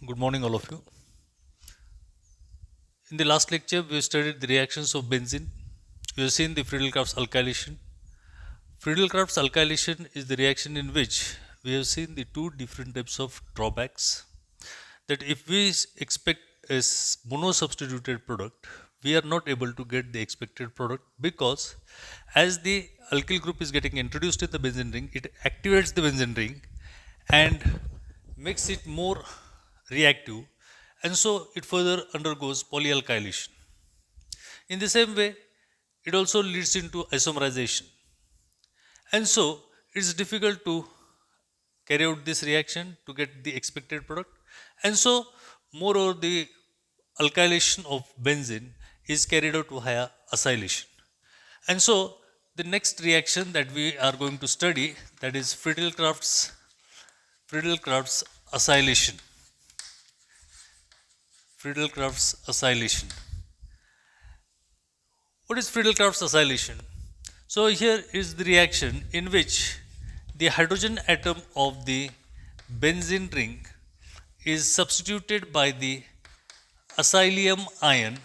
Good morning, all of you. In the last lecture, we studied the reactions of benzene. We have seen the Friedel-Crafts alkylation. Friedel-Crafts alkylation is the reaction in which we have seen the two different types of drawbacks. That if we expect a mono-substituted product, we are not able to get the expected product because as the alkyl group is getting introduced in the benzene ring, it activates the benzene ring and makes it more reactive, and so it further undergoes polyalkylation. In the same way, it also leads into isomerization, and so it's difficult to carry out this reaction to get the expected product. And so, moreover, the alkylation of benzene is carried out via acylation. And so, the next reaction that we are going to study, that is Friedel-Crafts acylation. Friedel-Crafts acylation. What is Friedel-Crafts acylation? So here is the reaction in which the hydrogen atom of the benzene ring is substituted by the acylium ion,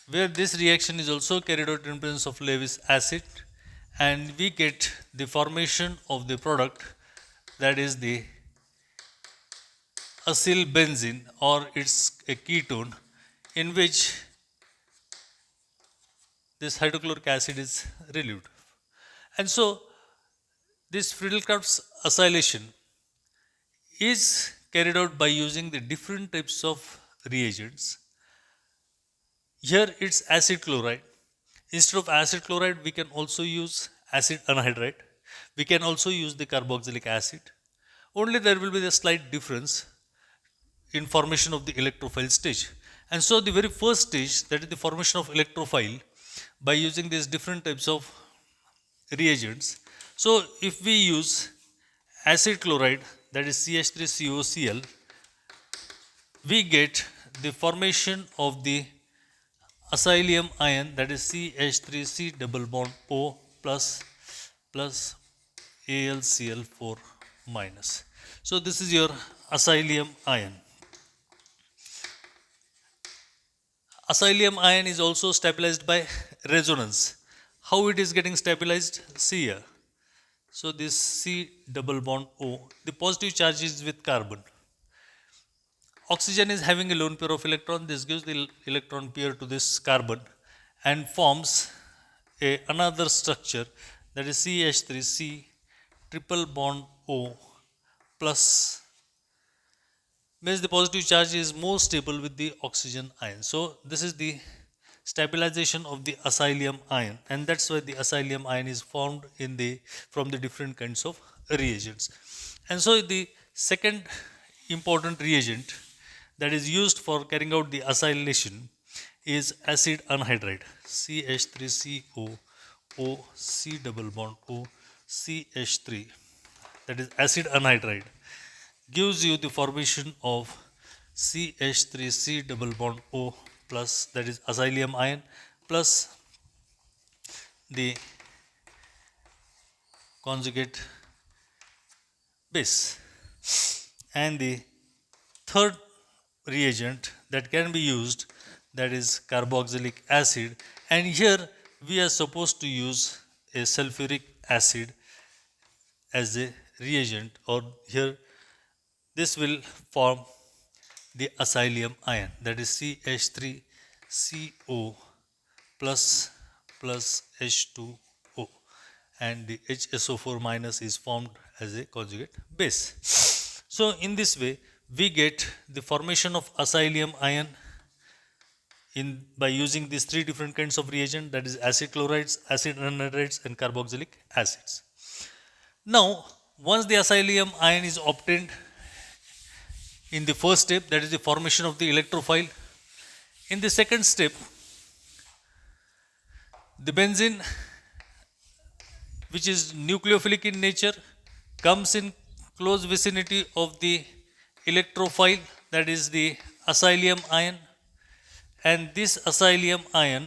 where this reaction is also carried out in presence of Lewis acid, and we get the formation of the product, that is the acylbenzene, or it's a ketone in which this hydrochloric acid is relieved. And so this Friedel-Crafts acylation is carried out by using the different types of reagents. Here it's acid chloride. Instead of acid chloride, we can also use acid anhydride. We can also use the carboxylic acid. Only there will be a slight difference in formation of the electrophile stage. And so the very first stage, that is the formation of electrophile, by using these different types of reagents. So if we use acid chloride, that is CH3COCl, we get the formation of the acylium ion, that is CH3C double bond O plus AlCl4 minus. So this is your acylium ion. Acylium ion is also stabilized by resonance. How it is getting stabilized? See here. So this C double bond O, the positive charge is with carbon. Oxygen is having a lone pair of electron. This gives the electron pair to this carbon and forms another structure, that is CH3C triple bond O plus, means the positive charge is more stable with the oxygen ion. So this is the stabilization of the acylium ion, and that's why the acylium ion is formed in the from the different kinds of reagents. And so the second important reagent that is used for carrying out the acylation is acid anhydride, CH3CO O C double bond O CH3, that is acid anhydride, gives you the formation of CH3C double bond O plus, that is acylium ion, plus the conjugate base. And the third reagent that can be used, that is carboxylic acid, and here we are supposed to use a sulfuric acid as a reagent, or here this will form the acylium ion, that is CH3CO plus H2O, and the HSO4 minus is formed as a conjugate base. So in this way we get the formation of acylium ion by using these three different kinds of reagent, that is acid chlorides, acid anhydrides, and carboxylic acids. Now once the acylium ion is obtained in the first step, that is the formation of the electrophile, in the second step the benzene, which is nucleophilic in nature, comes in close vicinity of the electrophile, that is the acylium ion, and this acylium ion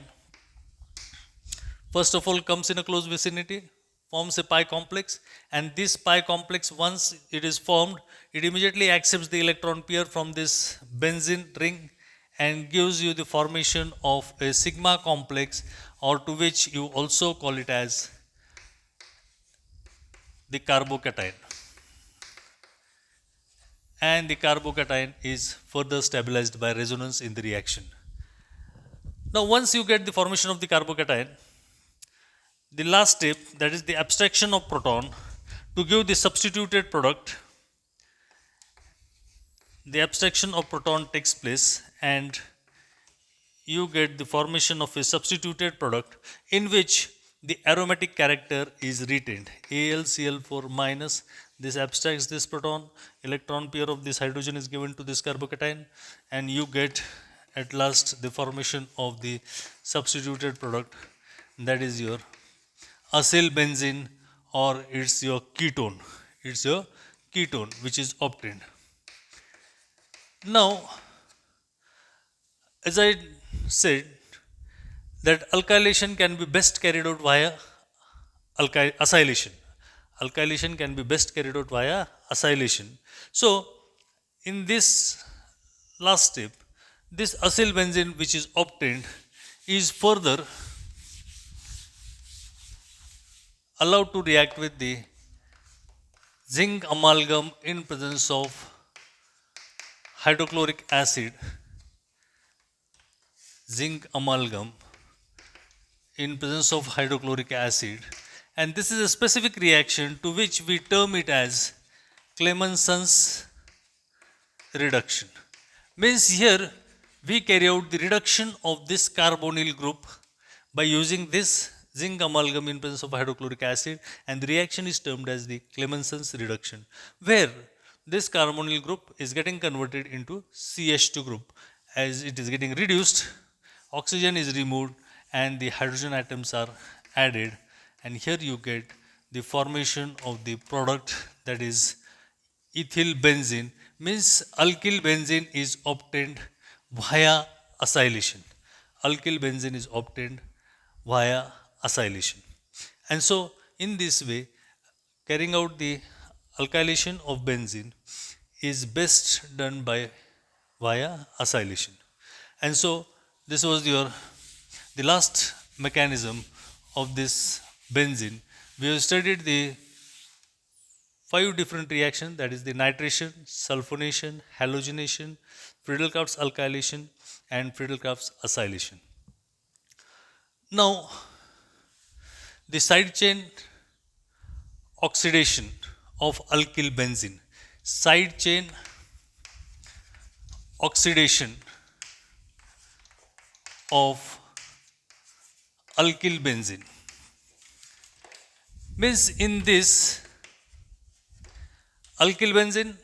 first of all comes in a close vicinity, forms a pi complex, and this pi complex, once it is formed, it immediately accepts the electron pair from this benzene ring and gives you the formation of a sigma complex, or to which you also call it as the carbocation. And the carbocation is further stabilized by resonance in the reaction. Now, once you get the formation of the carbocation, the last step, that is the abstraction of proton, to give the substituted product, the abstraction of proton takes place and you get the formation of a substituted product in which the aromatic character is retained. AlCl4 minus, this abstracts this proton, electron pair of this hydrogen is given to this carbocation, and you get at last the formation of the substituted product, that is your acylbenzene, or it's your ketone. It's your ketone which is obtained. Now, as I said, that alkylation can be best carried out via acylation. Alkylation can be best carried out via acylation. So, in this last step, this acylbenzene which is obtained is further allowed to react with the zinc amalgam in presence of hydrochloric acid, zinc amalgam in presence of hydrochloric acid, and this is a specific reaction to which we term it as Clemenson's reduction. Means here we carry out the reduction of this carbonyl group by using this zinc amalgam in presence of hydrochloric acid, and the reaction is termed as the Clemenson's reduction, where this carbonyl group is getting converted into CH2 group. As it is getting reduced, oxygen is removed and the hydrogen atoms are added, and here you get the formation of the product, that is ethyl benzene. Means alkyl benzene is obtained via acylation. Alkyl benzene is obtained via acylation. And so, in this way, carrying out the alkylation of benzene is best done by via acylation. And so, this was the last mechanism of this benzene. We have studied the 5 different reactions, that is the nitration, sulfonation, halogenation, Friedel-Crafts alkylation, and Friedel-Crafts acylation. Now, the side chain oxidation of alkyl benzene, side chain oxidation of alkyl benzene, means in this alkyl benzene,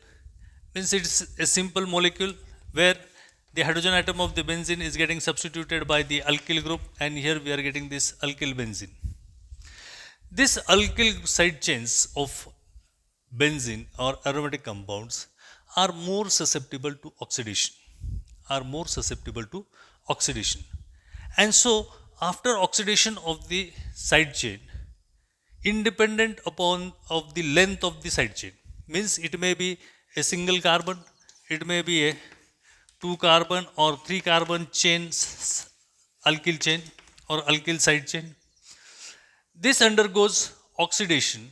means it's a simple molecule where the hydrogen atom of the benzene is getting substituted by the alkyl group, and here we are getting this alkyl benzene. This alkyl side chains of benzene or aromatic compounds are more susceptible to oxidation, are more susceptible to oxidation. And so, after oxidation of the side chain, independent upon of the length of the side chain, means it may be a single carbon, it may be a 2 carbon or 3 carbon chains, alkyl chain or alkyl side chain. This undergoes oxidation.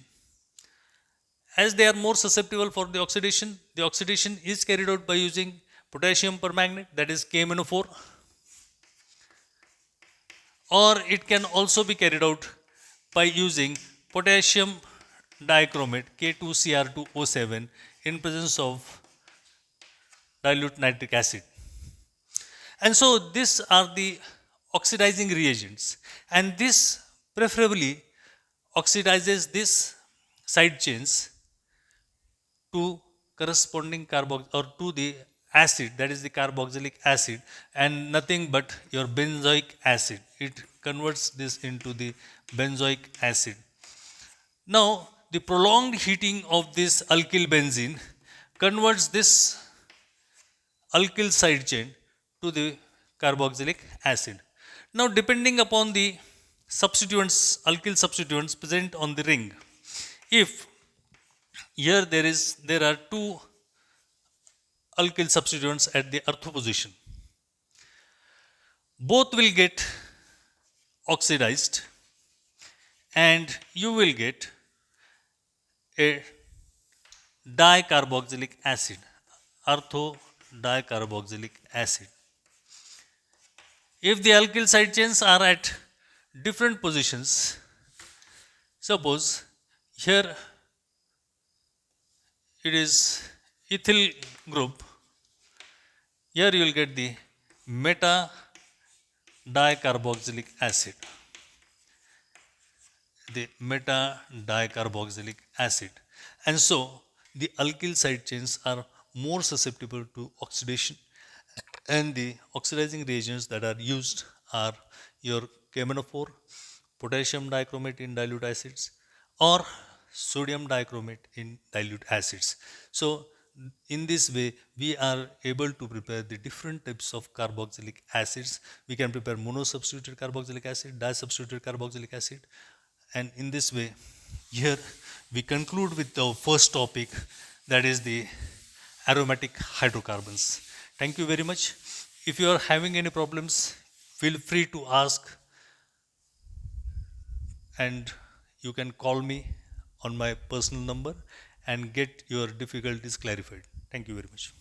As they are more susceptible for the oxidation is carried out by using potassium permanganate, that is KMnO4, or it can also be carried out by using potassium dichromate K2Cr2O7 in presence of dilute nitric acid. And so these are the oxidizing reagents, and this preferably oxidizes these side chains to corresponding or to the acid, that is the carboxylic acid, and nothing but your benzoic acid. It converts this into the benzoic acid. Now, the prolonged heating of this alkyl benzene converts this alkyl side chain to the carboxylic acid. Now, depending upon the substituents, alkyl substituents present on the ring. If here there are two alkyl substituents at the ortho position, both will get oxidized and you will get a dicarboxylic acid, ortho dicarboxylic acid. If the alkyl side chains are at different positions, suppose here it is ethyl group, here you will get the meta dicarboxylic acid, the meta dicarboxylic acid. And so the alkyl side chains are more susceptible to oxidation, and the oxidizing reagents that are used are your KMnO4, potassium dichromate in dilute acids, or sodium dichromate in dilute acids. So in this way we are able to prepare the different types of carboxylic acids. We can prepare monosubstituted carboxylic acid, disubstituted carboxylic acid, and in this way here we conclude with the first topic, that is the aromatic hydrocarbons. Thank you very much. If you are having any problems, feel free to ask, and you can call me on my personal number and get your difficulties clarified. Thank you very much.